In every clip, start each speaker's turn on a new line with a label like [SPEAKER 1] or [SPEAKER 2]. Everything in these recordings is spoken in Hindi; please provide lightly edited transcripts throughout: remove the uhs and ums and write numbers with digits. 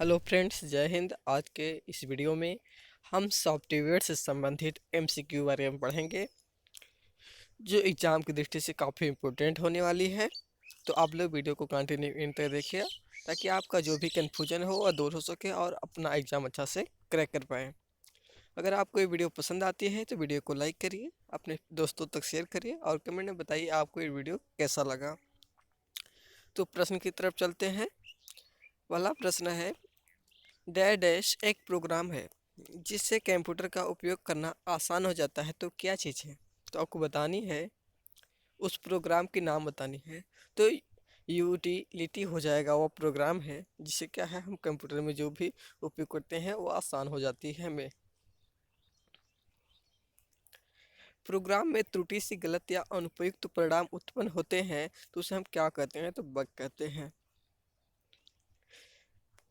[SPEAKER 1] हेलो फ्रेंड्स, जय हिंद। आज के इस वीडियो में हम सॉफ्टवेयर से संबंधित एमसीक्यू बारे में पढ़ेंगे, जो एग्ज़ाम की दृष्टि से काफ़ी इम्पोर्टेंट होने वाली है। तो आप लोग वीडियो को कंटिन्यू इन तक देखिए, ताकि आपका जो भी कन्फ्यूजन हो वह दूर हो सके और अपना एग्ज़ाम अच्छा से क्रैक कर पाएँ। अगर आपको ये वीडियो पसंद आती है तो वीडियो को लाइक करिए, अपने दोस्तों तक शेयर करिए और कमेंट में बताइए आपको ये वीडियो कैसा लगा। तो प्रश्न की तरफ चलते हैं। पहला प्रश्न है, डैश डैश एक प्रोग्राम है जिससे कंप्यूटर का उपयोग करना आसान हो जाता है, तो क्या चीज़ है? तो आपको बतानी है, उस प्रोग्राम की नाम बतानी है। तो यूटिलिटी हो जाएगा, वो प्रोग्राम है जिससे क्या है, हम कंप्यूटर में जो भी उपयोग करते हैं वो आसान हो जाती है हमें। प्रोग्राम में त्रुटि से गलत या अनुपयुक्त परिणाम उत्पन्न होते हैं तो उसे हम क्या कहते हैं? तो बग कहते हैं।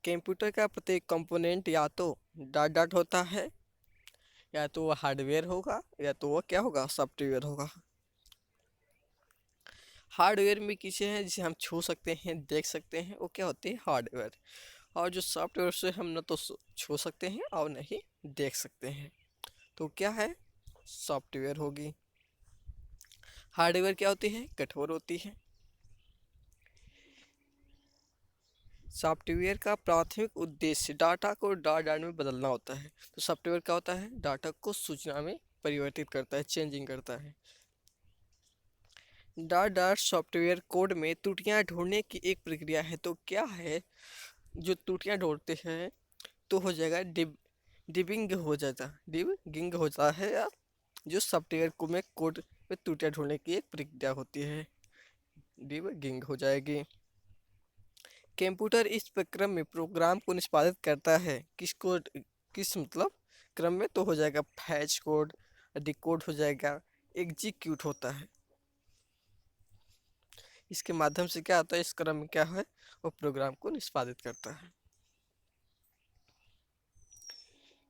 [SPEAKER 1] कंप्यूटर का प्रत्येक कंपोनेंट या तो डॉट डॉट होता है, या तो वो हार्डवेयर होगा, या तो वो क्या होगा, सॉफ्टवेयर होगा। हार्डवेयर में किसे हैं जिसे हम छू सकते हैं, देख सकते हैं, वो क्या होते हैं? हार्डवेयर। और जो सॉफ्टवेयर से हम न तो छू सकते हैं और न ही देख सकते हैं, तो क्या है? सॉफ्टवेयर होगी। हार्डवेयर क्या होती है? कठोर होती है। सॉफ्टवेयर का प्राथमिक उद्देश्य डाटा को डॉट डॉट में बदलना होता है, तो सॉफ्टवेयर क्या होता है? डाटा को सूचना में परिवर्तित करता है, चेंजिंग करता है। डॉट डॉट सॉफ्टवेयर कोड में त्रुटियां ढूंढने की एक प्रक्रिया है, तो क्या है? जो त्रुटियां ढूंढते हैं तो हो जाएगा डिबिंग हो जाता, डिबिंग होता है, या जो सॉफ्टवेयर को में कोड में त्रुटियां ढूंढने की एक प्रक्रिया होती है, डिबिंग हो जाएगी। कंप्यूटर इस प्रक्रम में प्रोग्राम को निष्पादित करता है, किस मतलब क्रम में? तो हो जाएगा फैच कोड, डिकोड हो जाएगा, एग्जीक्यूट होता है। इसके माध्यम से क्या होता है, इस क्रम में क्या है, वो प्रोग्राम को निष्पादित करता है।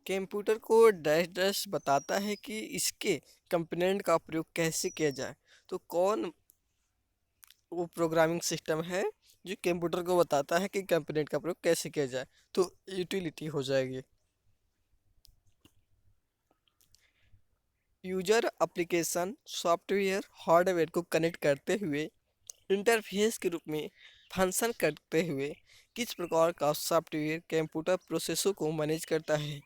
[SPEAKER 1] कंप्यूटर को डैश डैश बताता है कि इसके कंपोनेंट का प्रयोग कैसे किया जाए, तो कौन वो प्रोग्रामिंग सिस्टम है जो कंप्यूटर को बताता है कि कंपोनेंट का प्रयोग कैसे किया जाए? तो यूटिलिटी हो जाएगी। यूजर एप्लीकेशन सॉफ्टवेयर हार्डवेयर को कनेक्ट करते हुए इंटरफेस के रूप में फंक्शन करते हुए किस प्रकार का सॉफ्टवेयर कंप्यूटर प्रोसेसर को मैनेज करता है?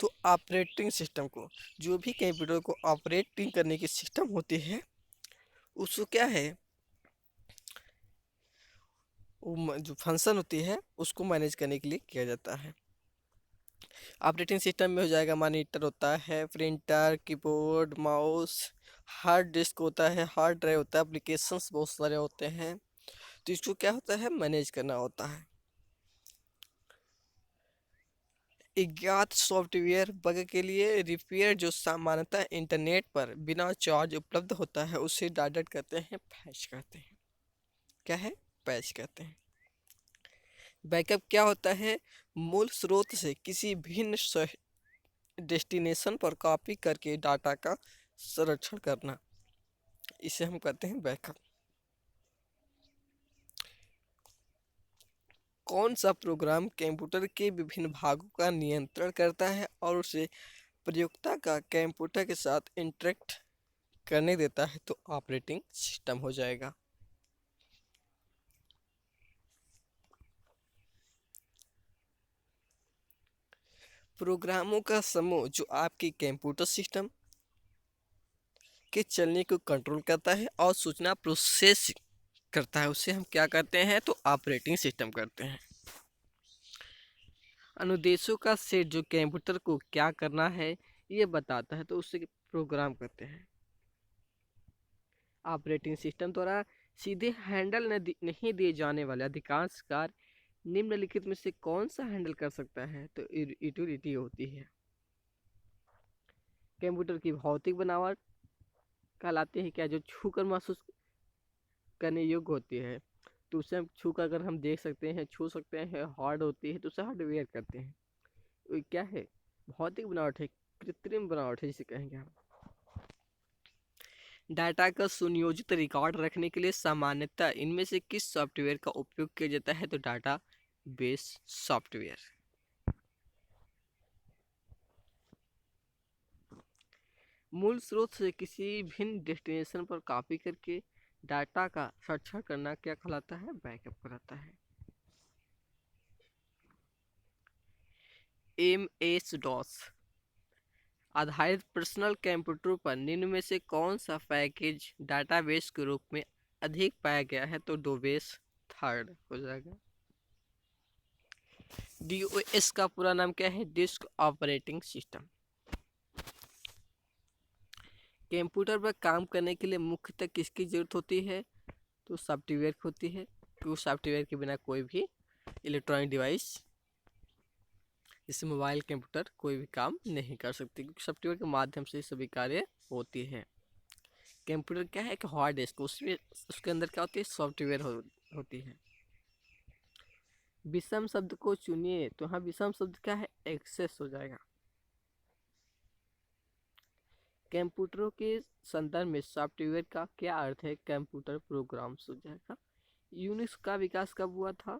[SPEAKER 1] तो ऑपरेटिंग सिस्टम को, जो भी कंप्यूटर को ऑपरेटिंग करने की सिस्टम होती है उसको क्या है, जो फंक्शन होती है उसको मैनेज करने के लिए किया जाता है। ऑपरेटिंग सिस्टम में हो जाएगा, मॉनिटर होता है, printer, keyboard, mouse, hard disk होता है, हार्ड ड्राइव होता है, एप्लीकेशंस बहुत सारे होते हैं, तो इसको क्या होता है? मैनेज करना होता है। अज्ञात सॉफ्टवेयर बग के लिए रिपेयर, जो सामान्यतः इंटरनेट पर बिना चार्ज उपलब्ध होता है, उसे डाउनलोड करते हैं, पैच करते हैं। क्या है? पैच कहते हैं। बैकअप क्या होता है? मूल स्रोत से किसी भिन्न डेस्टिनेशन पर कॉपी करके डाटा का संरक्षण करना, इसे हम कहते हैं बैकअप। कौन सा प्रोग्राम कंप्यूटर के विभिन्न भागों का नियंत्रण करता है और उसे प्रयोक्ता का कंप्यूटर के साथ इंटरेक्ट करने देता है? तो ऑपरेटिंग सिस्टम हो जाएगा। प्रोग्रामों का समूह जो आपके कंप्यूटर सिस्टम के चलने को कंट्रोल करता है और सूचना प्रोसेस करता है, उसे हम क्या करते हैं? तो ऑपरेटिंग सिस्टम करते हैं। अनुदेशों का सेट जो कंप्यूटर को क्या करना है ये बताता है, तो उसे प्रोग्राम करते हैं। ऑपरेटिंग सिस्टम द्वारा सीधे हैंडल नहीं दिए जाने वाले अधिकांश कार्य निम्नलिखित में से कौन सा हैंडल कर सकता है? तो यूटिलिटी होती है। कंप्यूटर की भौतिक बनावट कहलाती है क्या? जो छू कर महसूस करने योग्य होती है, तो उसे हम छू कर अगर हम देख सकते हैं, छू सकते हैं। हार्ड होती है तो उसे हार्डवेयर करते हैं। वो क्या है? भौतिक बनावट है, कृत्रिम बनावट है जिसे कहेंगे हम। डाटा का सुनियोजित रिकॉर्ड रखने के लिए सामान्यतः इनमें से किस सॉफ्टवेयर का उपयोग किया जाता है? तो डाटा बेस सॉफ्टवेयर। मूल स्रोत से किसी भिन्न डेस्टिनेशन पर कॉपी करके डाटा का संरक्षण करना क्या कहलाता है? बैकअप कहलाता है। MS डॉस आधारित पर्सनल कंप्यूटर पर निम्न में से कौन सा पैकेज डाटाबेस के रूप में अधिक पाया गया है? तो डोबेस थर्ड हो जाएगा। DOS का पूरा नाम क्या है? Disk operating system. कंप्यूटर पर काम करने के लिए मुख्यतः किसकी जरूरत होती है? तो सॉफ्टवेयर की होती है, क्योंकि सॉफ्टवेयर के बिना कोई भी इलेक्ट्रॉनिक डिवाइस जैसे मोबाइल कंप्यूटर कोई भी काम नहीं कर सकती, क्योंकि सॉफ्टवेयर के माध्यम से सभी कार्य होती है। कंप्यूटर क्या है? एक हार्ड डिस्क, उसमें उसके अंदर क्या होती है? सॉफ्टवेयर होती है। विषम शब्द को चुनिए, तो यहाँ विषम शब्द क्या है? एक्सेस हो जाएगा। कंप्यूटरों के संदर्भ में सॉफ्टवेयर का क्या अर्थ है? कंप्यूटर प्रोग्राम्स हो जाएगा। यूनिक्स का विकास कब हुआ था?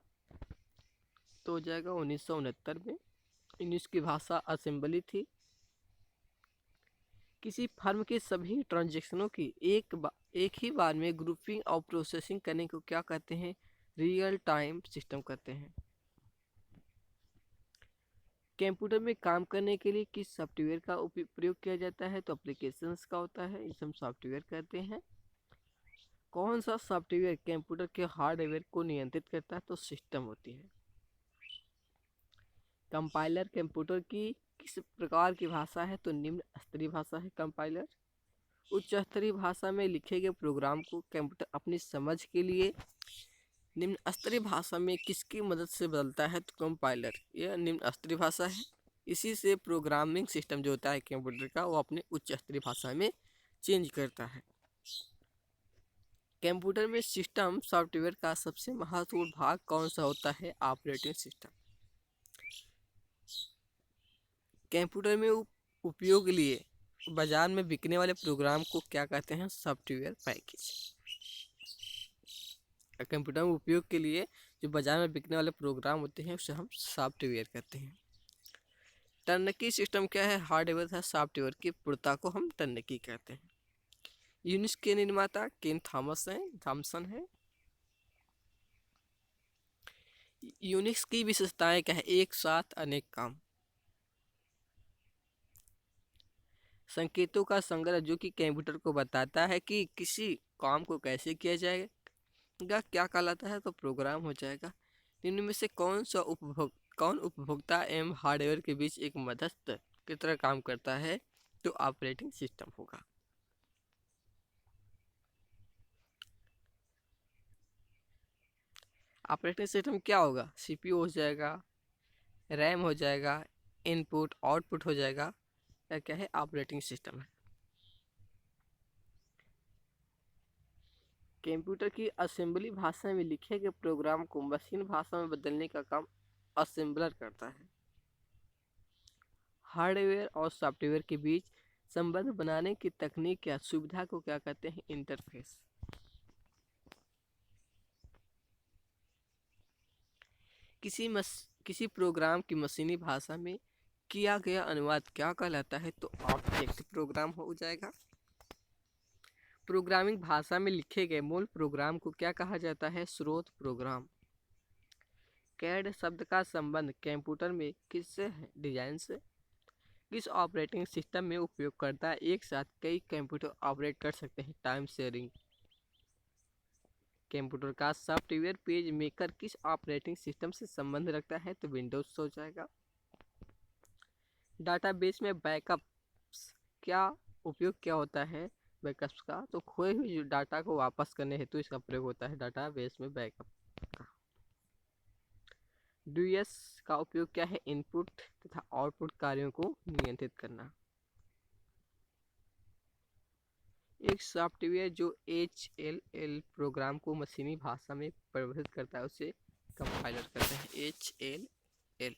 [SPEAKER 1] तो हो जाएगा 1969 में। यूनिक्स की भाषा असेंबली थी। किसी फर्म के सभी ट्रांजैक्शनों की एक ही बार में ग्रुपिंग और प्रोसेसिंग करने को क्या कहते हैं? रियल टाइम सिस्टम कहते हैं। कंप्यूटर में काम करने के लिए किस सॉफ्टवेयर का प्रयोग किया जाता है? तो एप्लीकेशंस का होता है, इसे हम सॉफ्टवेयर कहते हैं। कौन सा सॉफ्टवेयर कंप्यूटर के हार्डवेयर को नियंत्रित करता है? तो सिस्टम होती है। कंपाइलर कंप्यूटर की किस प्रकार की भाषा है? तो निम्न स्तरीय भाषा है कंपाइलर। उच्च स्तरीय भाषा में लिखे गए प्रोग्राम को कंप्यूटर अपनी समझ के लिए निम्न स्तरीय भाषा में किसकी मदद से बदलता है? तो कंपाइलर। यह निम्न स्तरीय भाषा है, इसी से प्रोग्रामिंग सिस्टम जो होता है कंप्यूटर का वो अपने उच्च स्तरीय भाषा में चेंज करता है। कंप्यूटर में सिस्टम सॉफ्टवेयर का सबसे महत्वपूर्ण भाग कौन सा होता है? Operating system. कंप्यूटर में उपयोग लिए बाजार में बिकने वाले प्रोग्राम को क्या कहते हैं? Software package. कंप्यूटर में उपयोग के लिए जो बाजार में बिकने वाले प्रोग्राम होते हैं उसे हम सॉफ्टवेयर कहते हैं। टर्नकी सिस्टम क्या है? हार्डवेयर तथा सॉफ्टवेयर की पूर्णता को हम टर्नकी कहते हैं। यूनिक्स के निर्माता केन थॉमसन है। यूनिक्स की विशेषताएं क्या है? एक साथ अनेक काम। संकेतों का संग्रह जो कि कंप्यूटर को बताता है कि किसी काम को कैसे किया जाएगा क्या कहलाता है? तो प्रोग्राम हो जाएगा। इनमें में से कौन उपभोक्ता एवं हार्डवेयर के बीच एक मध्यस्थ की तरह काम करता है? तो ऑपरेटिंग सिस्टम होगा। ऑपरेटिंग सिस्टम क्या होगा? CPU हो जाएगा, रैम हो जाएगा, इनपुट आउटपुट हो जाएगा, या क्या है? ऑपरेटिंग सिस्टम है। कंप्यूटर की असेंबली भाषा में लिखे गए प्रोग्राम को मशीन भाषा में बदलने का काम असेंबलर करता है। हार्डवेयर और सॉफ्टवेयर के बीच संबंध बनाने की तकनीक या सुविधा को क्या कहते हैं? इंटरफेस। किसी प्रोग्राम की मशीनी भाषा में किया गया अनुवाद क्या कहलाता है? तो ऑब्जेक्ट प्रोग्राम हो जाएगा। प्रोग्रामिंग भाषा में लिखे गए मूल प्रोग्राम को क्या कहा जाता है? स्रोत प्रोग्राम। कैड शब्द का संबंध कंप्यूटर में किससे है? डिजाइन से। किस ऑपरेटिंग सिस्टम में उपयोगकर्ता एक साथ कई कंप्यूटर ऑपरेट कर सकते हैं? Time sharing. कंप्यूटर का सॉफ्टवेयर पेज मेकर किस ऑपरेटिंग सिस्टम से संबंध रखता है? तो विंडोज हो जाएगा। डाटाबेस में बैकअप्स क्या उपयोग क्या होता है? बैकअप्स का तो खोए हुए डाटा को वापस करने हेतु इसका प्रयोग होता है डाटाबेस में बैकअप का। डीएस का उपयोग क्या है? इनपुट तथा आउटपुट कार्यों को नियंत्रित करना। एक सॉफ्टवेयर जो HLL प्रोग्राम को मशीनी भाषा में परिवर्तित करता है उसे कंपाइलर कहते हैं। HLL।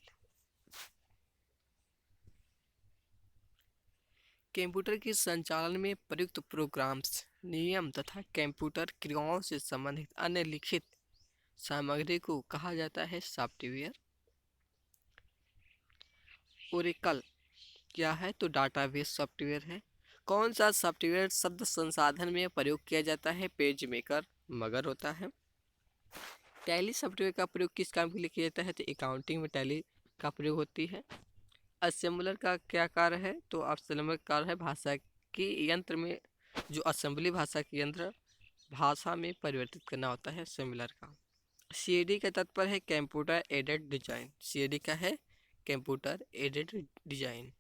[SPEAKER 1] कंप्यूटर के संचालन में प्रयुक्त प्रोग्राम्स, नियम तथा कंप्यूटर क्रियाओं से संबंधित अन्य लिखित सामग्री को कहा जाता है सॉफ्टवेयर। ओरेकल क्या है? तो डाटाबेस सॉफ्टवेयर है। कौन सा सॉफ्टवेयर शब्द संसाधन में प्रयोग किया जाता है? पेज मेकर मगर होता है। टैली सॉफ्टवेयर का प्रयोग किस काम के लिए किया जाता है? तो अकाउंटिंग में टैली का प्रयोग होती है। असेंबलर का क्या कार्य है? तो असेंबलर का कार्य है भाषा की यंत्र में, जो असेंबली भाषा की यंत्र भाषा में परिवर्तित करना होता है असेंबलर का। सीएडी का तात्पर्य है कंप्यूटर एडेड डिजाइन। सीएडी का है कंप्यूटर एडेड डिजाइन।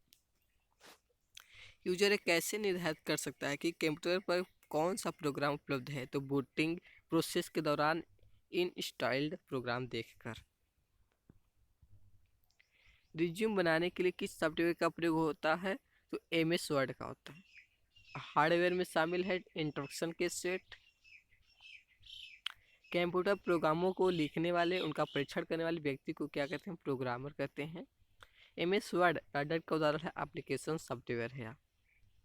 [SPEAKER 1] यूजर ये कैसे निर्धारित कर सकता है कि कंप्यूटर पर कौन सा प्रोग्राम उपलब्ध है? तो बूटिंग प्रोसेस के दौरान इंस्टॉल्ड प्रोग्राम देखकर। रिज्यूम बनाने के लिए किस सॉफ्टवेयर का प्रयोग होता है? तो एमएस वर्ड का होता है। हार्डवेयर में शामिल है इंस्ट्रक्शन के सेट। कंप्यूटर प्रोग्रामों को लिखने वाले, उनका परीक्षण करने वाले व्यक्ति को क्या कहते हैं? प्रोग्रामर कहते हैं। एमएस वर्ड डाटा का उदाहरण है, एप्लीकेशन सॉफ्टवेयर है।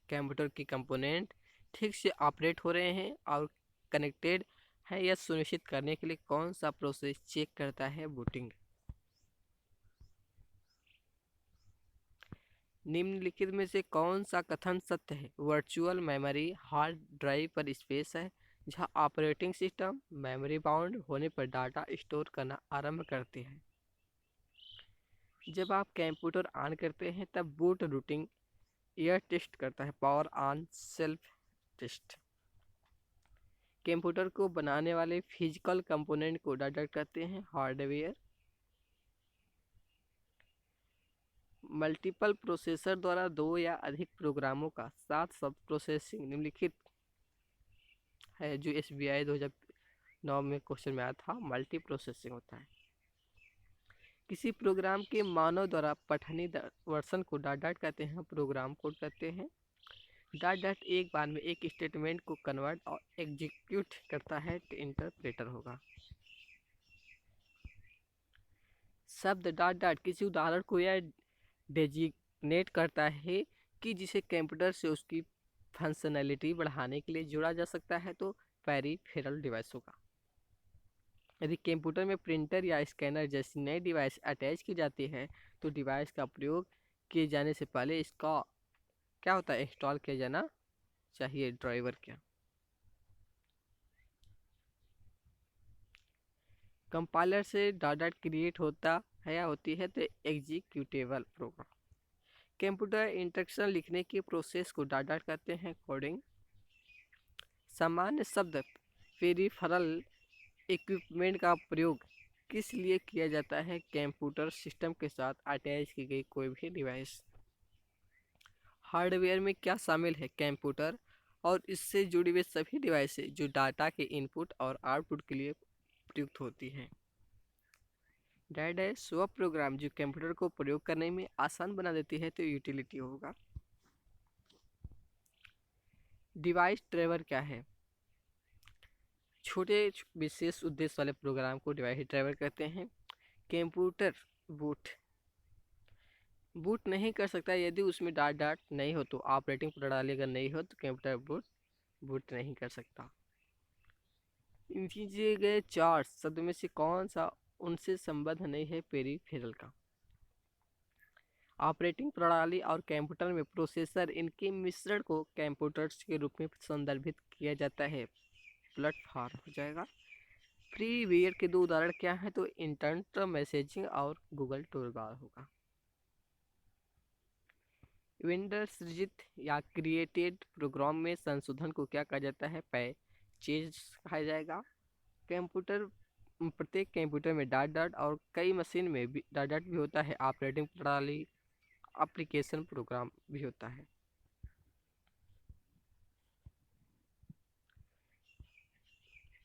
[SPEAKER 1] कंप्यूटर की कंपोनेंट ठीक से ऑपरेट हो रहे हैं और कनेक्टेड है यह सुनिश्चित करने के लिए कौन सा प्रोसेस चेक करता है? बूटिंग। निम्नलिखित में से कौन सा कथन सत्य है? वर्चुअल मेमोरी हार्ड ड्राइव पर स्पेस है जहां ऑपरेटिंग सिस्टम मेमोरी बाउंड होने पर डाटा स्टोर करना आरंभ करते हैं। जब आप कंप्यूटर ऑन करते हैं तब बूट रूटिंग यह टेस्ट करता है power on self test. Computer को बनाने वाले फिजिकल कंपोनेंट को डाटा कहते हैं हार्डवेयर। मल्टीपल प्रोसेसर द्वारा दो या अधिक प्रोग्रामों का साथ सब प्रोसेसिंग निम्नलिखित है, जो SBI 2009 में क्वेश्चन में आया था। मल्टी प्रोसेसिंग होता है। किसी प्रोग्राम के मानव द्वारा पठनीय वर्षन को डाट डाट कहते हैं, प्रोग्राम कोड कहते हैं। डाट डाट एक बार में एक स्टेटमेंट को कन्वर्ट और एग्जीक्यूट करता है, तो इंटरप्रेटर होगा। शब्द डाट डाट किसी उदाहरण को यह डेजिग्नेट करता है कि जिसे कंप्यूटर से उसकी फंक्शनैलिटी बढ़ाने के लिए जोड़ा जा सकता है, तो पेरिफेरल डिवाइस होगा। यदि कंप्यूटर में प्रिंटर या स्कैनर जैसी नई डिवाइस अटैच की जाती है तो डिवाइस का प्रयोग किए जाने से पहले इसका क्या होता है? इंस्टॉल किया जाना चाहिए ड्राइवर क्या। कंपाइलर से डाटा क्रिएट होता है या होती है, तो एग्जीक्यूटेबल प्रोग्राम। कंप्यूटर इंस्ट्रक्शन लिखने की प्रोसेस को डाटा कहते हैं कोडिंग। सामान्य शब्द पेरिफेरल इक्विपमेंट का प्रयोग किस लिए किया जाता है? कंप्यूटर सिस्टम के साथ अटैच की गई कोई भी डिवाइस। हार्डवेयर में क्या शामिल है? कंप्यूटर और इससे जुड़ी हुई सभी डिवाइसें जो डाटा के इनपुट और आउटपुट के लिए प्रयुक्त होती हैं। डैड है वह प्रोग्राम जो कंप्यूटर को प्रयोग करने में आसान बना देती है, तो यूटिलिटी होगा। डिवाइस ड्राइवर क्या है? छोटे विशेष उद्देश्य वाले प्रोग्राम को डिवाइस ड्राइवर कहते हैं। कंप्यूटर बूट बूट नहीं कर सकता यदि उसमें डाट डाट नहीं हो, तो ऑपरेटिंग प्रणाली अगर नहीं हो तो कंप्यूटर बूट नहीं कर सकता। दिए गए चार शब्द में से कौन सा उनसे संबंध नहीं है? पेरिफेरल का। ऑपरेटिंग प्रणाली और कंप्यूटर में प्रोसेसर, इनके मिश्रण को कंप्यूटर्स के रूप में संदर्भित किया जाता है। प्लेटफॉर्म हो जाएगा। फ्रीवेयर के दो उदाहरण क्या हैं? तो इंटरनेट मैसेजिंग और गूगल टूलबार होगा। विंडोज सृजित या क्रिएटेड प्रोग्राम में संशोधन को क्या कहा जाता है? पैचेज कहा जाएगा। कंप्यूटर प्रत्येक कंप्यूटर में डाट डाट और कई मशीन में भी डाट डाट भी होता है। ऑपरेटिंग प्रणाली एप्लीकेशन प्रोग्राम भी होता है।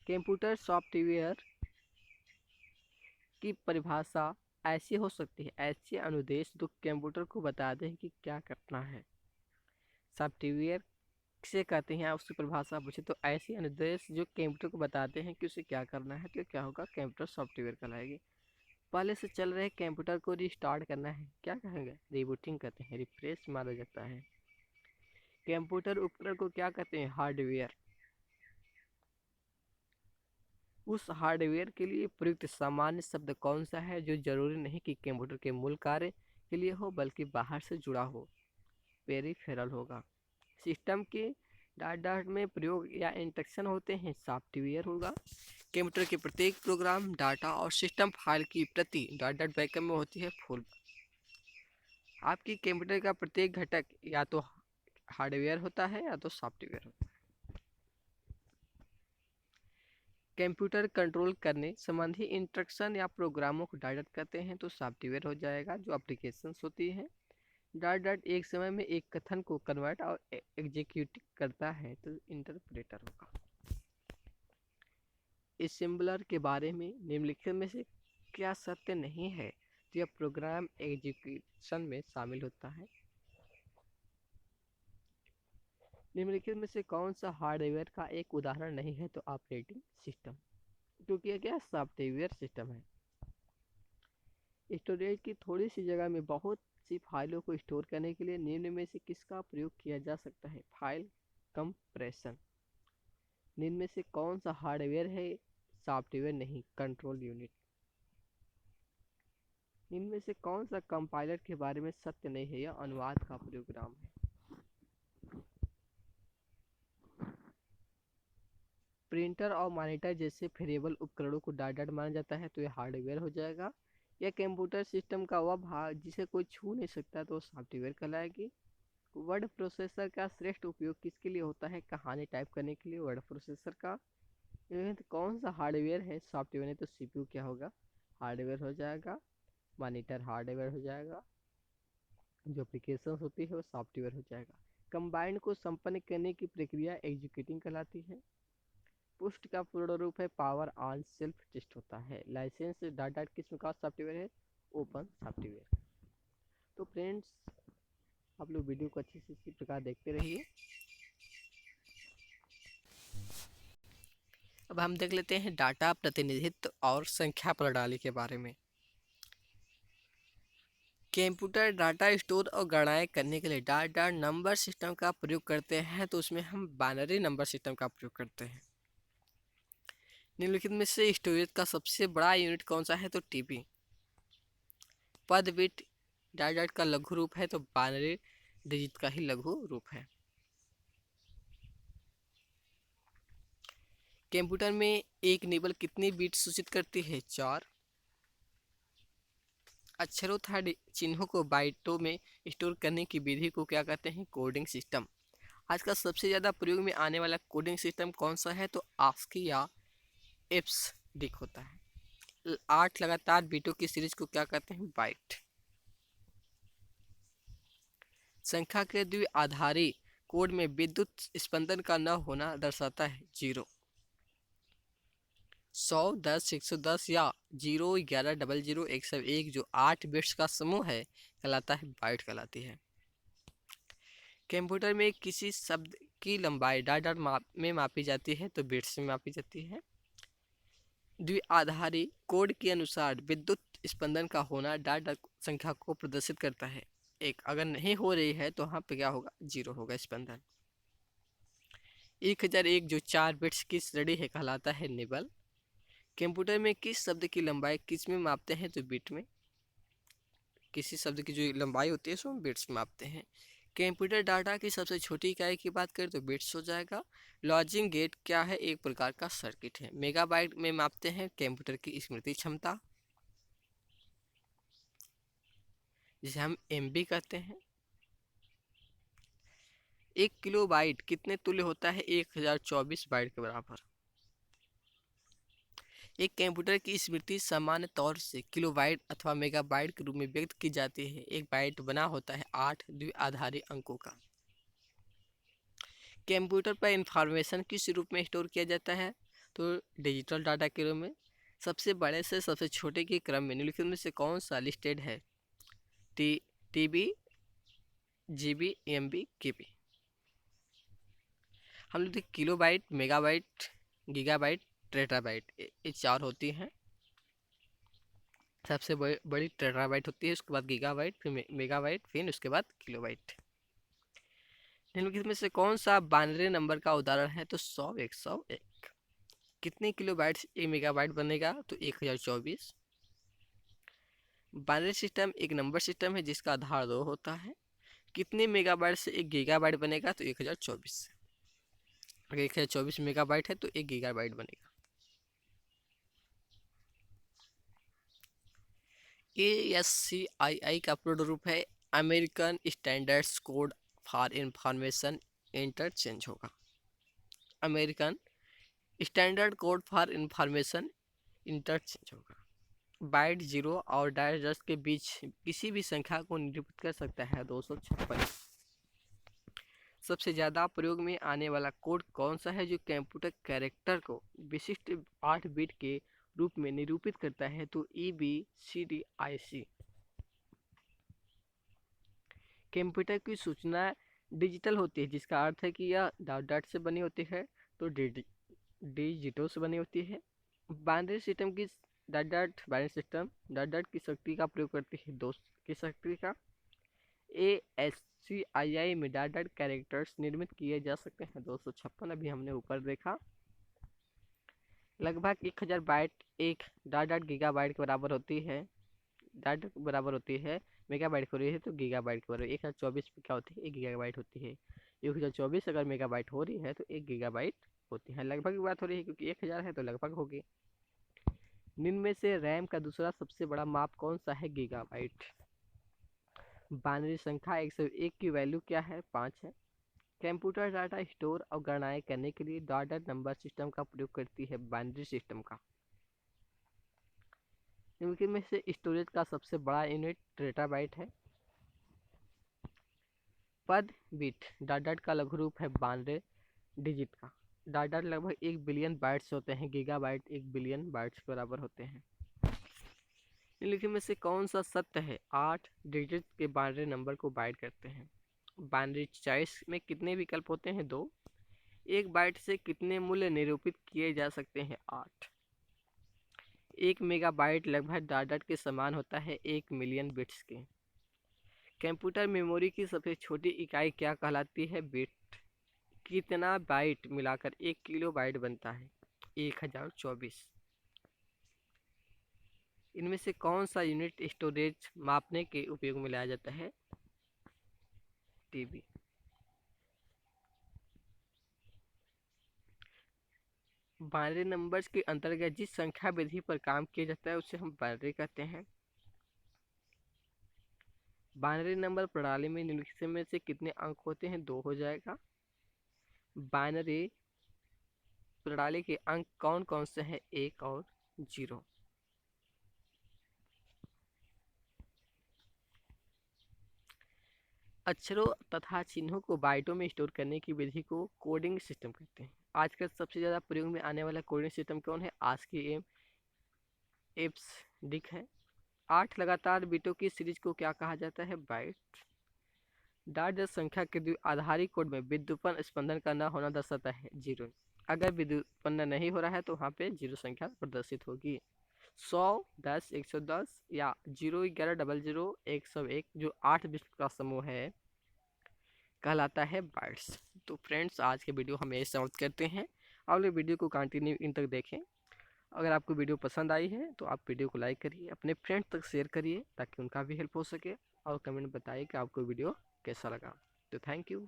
[SPEAKER 1] कंप्यूटर सॉफ्टवेयर की परिभाषा ऐसी हो सकती है, ऐसे अनुदेश जो कंप्यूटर को बता दें कि क्या करना है। सॉफ्टवेयर किसे कहते हैं? उसकी परिभाषा पूछे तो ऐसे अनुदेश जो कंप्यूटर को बताते हैं कि उसे क्या करना है, तो क्या होगा? कंप्यूटर सॉफ्टवेयर कहलाएगी। पहले से चल रहे कंप्यूटर को रिस्टार्ट करना है, क्या कहेंगे? रिबूटिंग कहते हैं, रिफ्रेश माना जाता है। कंप्यूटर उपकरण को क्या कहते हैं? हार्डवेयर। उस हार्डवेयर के लिए प्रयुक्त सामान्य शब्द कौन सा है जो जरूरी नहीं कि कंप्यूटर के मूल कार्य के लिए हो बल्कि बाहर से जुड़ा हो? पेरिफेरल होगा। सिस्टम के डाटा में प्रयोग या इंस्ट्रक्शन होते हैं, सॉफ्टवेयर होगा। कंप्यूटर के प्रत्येक प्रोग्राम, डाटा और सिस्टम फाइल की प्रति डाटा बैकअप में होती है, फुल। आपकी कंप्यूटर का प्रत्येक घटक या तो हार्डवेयर होता है या तो सॉफ्टवेयर होता है। कंप्यूटर कंट्रोल करने संबंधी इंस्ट्रक्शन या प्रोग्रामों को डाटा करते हैं तो सॉफ्टवेयर हो जाएगा। जो एप्लीकेशंस होती हैं, डाट एक समय में एक कथन को कन्वर्ट और एग्जीक्यूट करता है तो इंटरप्रेटर होगा। असेंबलर के बारे में निम्नलिखित में से क्या सत्य नहीं है जो प्रोग्राम एग्जीक्यूशन में शामिल होता है? निम्नलिखित में से कौन सा हार्डवेयर का एक उदाहरण नहीं है तो ऑपरेटिंग सिस्टम, क्योंकि यह क्या सॉफ्टवेयर सिस्टम है। स्टोरेज की थोड़ी सी जगह में बहुत सी फाइलों को स्टोर करने के लिए निम्न में से किसका प्रयोग किया जा सकता है? File compression. निम्न में से कौन सा हार्डवेयर है? सॉफ्टवेयर नहीं, कंट्रोल यूनिट। निम्न में से कौन सा कंपाइलर के बारे में सत्य नहीं है? यह अनुवाद का प्रोग्राम है। प्रिंटर और मॉनिटर जैसे फेरेबल उपकरणों को डाटा माना जाता है तो यह हार्डवेयर हो जाएगा। यह कंप्यूटर सिस्टम का वह भाग जिसे कोई छू नहीं सकता तो सॉफ्टवेयर कहलाएगी। वर्ड प्रोसेसर का श्रेष्ठ उपयोग किसके लिए होता है? कहानी टाइप करने के लिए वर्ड प्रोसेसर का। तो कौन सा हार्डवेयर है? सॉफ्टवेयर नहीं तो सीपीयू क्या होगा? हार्डवेयर हो जाएगा। मॉनिटर हार्डवेयर हो जाएगा। जो एप्लीकेशन होती है वो सॉफ्टवेयर हो जाएगा। कंबाइंड को संपन्न करने की प्रक्रिया एग्जीक्यूटिंग कहलाती है। पुस्ट का पूर्ण रूप है पावर ऑन सेल्फ टेस्ट होता है। लाइसेंस डाटा किस्म का सॉफ्टवेयर है? Open software. तो फ्रेंड्स, आप लोग वीडियो को अच्छे से इसी प्रकार देखते रहिए। अब हम देख लेते हैं डाटा प्रतिनिधित्व और संख्या प्रणाली के बारे में। कंप्यूटर डाटा स्टोर और गणनाएं करने के लिए डाटा नंबर सिस्टम का प्रयोग करते हैं तो उसमें हम बाइनरी नंबर सिस्टम का प्रयोग करते हैं। निम्नलिखित में से स्टोरेज का सबसे बड़ा यूनिट कौन सा है? तो टीबी। पद बिट डाटा का लघु रूप है तो बाइनरी डिजिट का ही लघु रूप है। कंप्यूटर में एक निबल कितनी बिट सूचित करती है? 4। अक्षरों तथा चिन्हों को बाइटों में स्टोर करने की विधि को क्या कहते हैं? Coding system. आज का सबसे ज़्यादा प्रयोग में आने वाला कोडिंग सिस्टम कौन सा है? तो आस्की या एप्स डिक होता है। 8 लगातार बीटों की सीरीज को क्या कहते हैं? बाइट। संख्या के द्विआधारी कोड में विद्युत स्पंदन का न होना दर्शाता है 0। 100, 10, 110 या 0, 11, 00, 101 जो 8 बिट्स का समूह है कहलाता है बाइट कहलाती है। कंप्यूटर में किसी शब्द की लंबाई डाटा में मापी जाती है तो बिट्स में मापी जाती है। द्विआधारी कोड के अनुसार विद्युत स्पंदन का होना डाटा संख्या को प्रदर्शित करता है। एक अगर नहीं हो रही है तो वहाँ पे क्या होगा? 0 होगा स्पंदन। 1001 जो 4 बिट्स की श्रेणी है कहलाता है निबल। कंप्यूटर में किस शब्द की लंबाई किस में मापते हैं? तो बिट में। किसी शब्द की जो लंबाई होती है उसको हम बिट्स में मापते हैं। कंप्यूटर डाटा की सबसे छोटी इकाई की बात करें तो बिट्स हो जाएगा। लॉजिक गेट क्या है? एक प्रकार का सर्किट है। मेगाबाइट में मापते हैं कंप्यूटर की स्मृति क्षमता, जिसे हम एमबी कहते हैं। 1 किलोबाइट कितने तुल्य होता है? 1024 बाइट के बराबर। एक कंप्यूटर की स्मृति सामान्य तौर से किलोबाइट अथवा मेगाबाइट के रूप में व्यक्त की जाती है। एक बाइट बना होता है 8 द्विआधारी अंकों का। कंप्यूटर पर इंफॉर्मेशन किस रूप में स्टोर किया जाता है? तो डिजिटल डाटा के रूप में। सबसे बड़े से सबसे छोटे के क्रम में निम्नलिखित में से कौन सा लिस्टेड है? टीबी, जीबी, एमबी, केबी। हम लोग किलोबाइट, मेगाबाइट, गीगाबाइट, टेराबाइट, ये 4 होती हैं। सबसे बड़ी टेराबाइट होती है, उसके बाद गीगाबाइट, फिर मेगाबाइट, फिर उसके बाद किलोबाइट। निम्नलिखित में से कौन सा बाइनरी नंबर का उदाहरण है? तो 100, 101। कितने किलो बाइट से 1 मेगाबाइट बनेगा? तो 1024। बाइनरी सिस्टम एक नंबर सिस्टम है जिसका आधार 2 होता है। कितने मेगाबाइट से 1 गीगाबाइट बनेगा? तो 1024 से। अगर 1024 मेगाबाइट है तो 1 गीगाबाइट बनेगा। ASCII का पूर्ण रूप है American standards code for information interchange होगा। American standard code for information interchange होगा। बाइट 0 और डायरेक्ट 10 के बीच किसी भी संख्या को निरूपित कर सकता है 256। सबसे ज़्यादा प्रयोग में आने वाला कोड कौन सा है जो कंप्यूटर कैरेक्टर को विशिष्ट 8 बिट के रूप में निरूपित करता है? तो EBCDIC। कंप्यूटर की सूचना डिजिटल होती है जिसका अर्थ है कि यह डॉट डॉट से बनी होती है, तो डिजिटो से बनी होती है। बाइनरी सिस्टम की dot dot binary system dot dot की शक्ति का प्रयोग करती है 2 की शक्ति का। ASCII में डॉट डॉट कैरेक्टर्स निर्मित किए जा सकते हैं 256, अभी हमने ऊपर देखा। लगभग 1000 बाइट एक डॉट डॉट गीगाबाइट के बराबर होती है। डॉट बराबर होती है मेगाबाइट हो रही है तो गीगाबाइट के बराबर। 1024 क्या होती है? 1 गीगाबाइट होती है। 1024 अगर मेगाबाइट हो रही है तो 1 गीगाबाइट होती है। लगभग की बात हो रही है क्योंकि 1000 है तो लगभग होगी। निम्न में से रैम का दूसरा सबसे बड़ा माप कौन सा है? गीगाबाइट। बाइनरी संख्या 101 की वैल्यू क्या है? 5 है। कंप्यूटर डाटा स्टोर और गणनाएं करने के लिए डॉट डॉट नंबर सिस्टम का प्रयोग करती है बाइनरी सिस्टम का। इनके में से स्टोरेज का सबसे बड़ा यूनिट टेराबाइट है। पद बिट डॉट डॉट का लघु रूप है 92 डिजिट का। डॉट डॉट लगभग 1 बिलियन बाइट्स होते हैं। गीगाबाइट 1 बिलियन बाइट्स के बराबर होते हैं। निम्नलिखित में से कौन सा सत्य है? 8 डिजिट के बाइनरी नंबर को बाइट करते हैं। बाइनरी चॉइस में कितने विकल्प होते हैं? 2। एक बाइट से कितने मूल्य निरूपित किए जा सकते हैं? 8। 1 मेगाबाइट लगभग डॉट डॉट के समान होता है 1 मिलियन बिट्स के। कंप्यूटर मेमोरी की सबसे छोटी इकाई क्या कहलाती है? बिट। कितना बाइट मिलाकर 1 किलो बाइट बनता है? 1024। इनमें से कौन सा यूनिट स्टोरेज मापने के उपयोग में लाया जाता है? TB। बाइनरी नंबर्स के अंतर्गत जिस संख्या विधि पर काम किया जाता है उसे हम बाइनरी कहते हैं। बाइनरी नंबर प्रणाली में निम्नलिखित में से कितने अंक होते हैं? 2 हो जाएगा। बाइनरी प्रणाली के अंक कौन कौन से हैं? 1 और 0। अक्षरों तथा चिन्हों को बाइटों में स्टोर करने की विधि को कोडिंग सिस्टम कहते हैं। आजकल सबसे ज़्यादा प्रयोग में आने वाला कोडिंग सिस्टम कौन है? ASCII EBCDIC है। 8 लगातार बिटों की सीरीज को क्या कहा जाता है? बाइट। डॉट डॉट संख्या के द्विआधारी कोड में विद्युतपन स्पंदन का न होना दर्शाता है 0। अगर विद्युतपन्न नहीं हो रहा है तो वहाँ पे 0 संख्या प्रदर्शित होगी। 100, 10, 110 या 0, 11, 00, 101 जो 8 बिट का समूह है कहलाता है बाइट्स। तो फ्रेंड्स आज के वीडियो हम यही समाप्त करते हैं। अगले वीडियो को कंटिन्यू इन तक देखें। अगर आपको वीडियो पसंद आई है तो आप वीडियो को लाइक करिए, अपने फ्रेंड्स तक शेयर करिए ताकि उनका भी हेल्प हो सके, और कमेंट बताइए कि आपको वीडियो कैसा लगा। तो थैंक यू।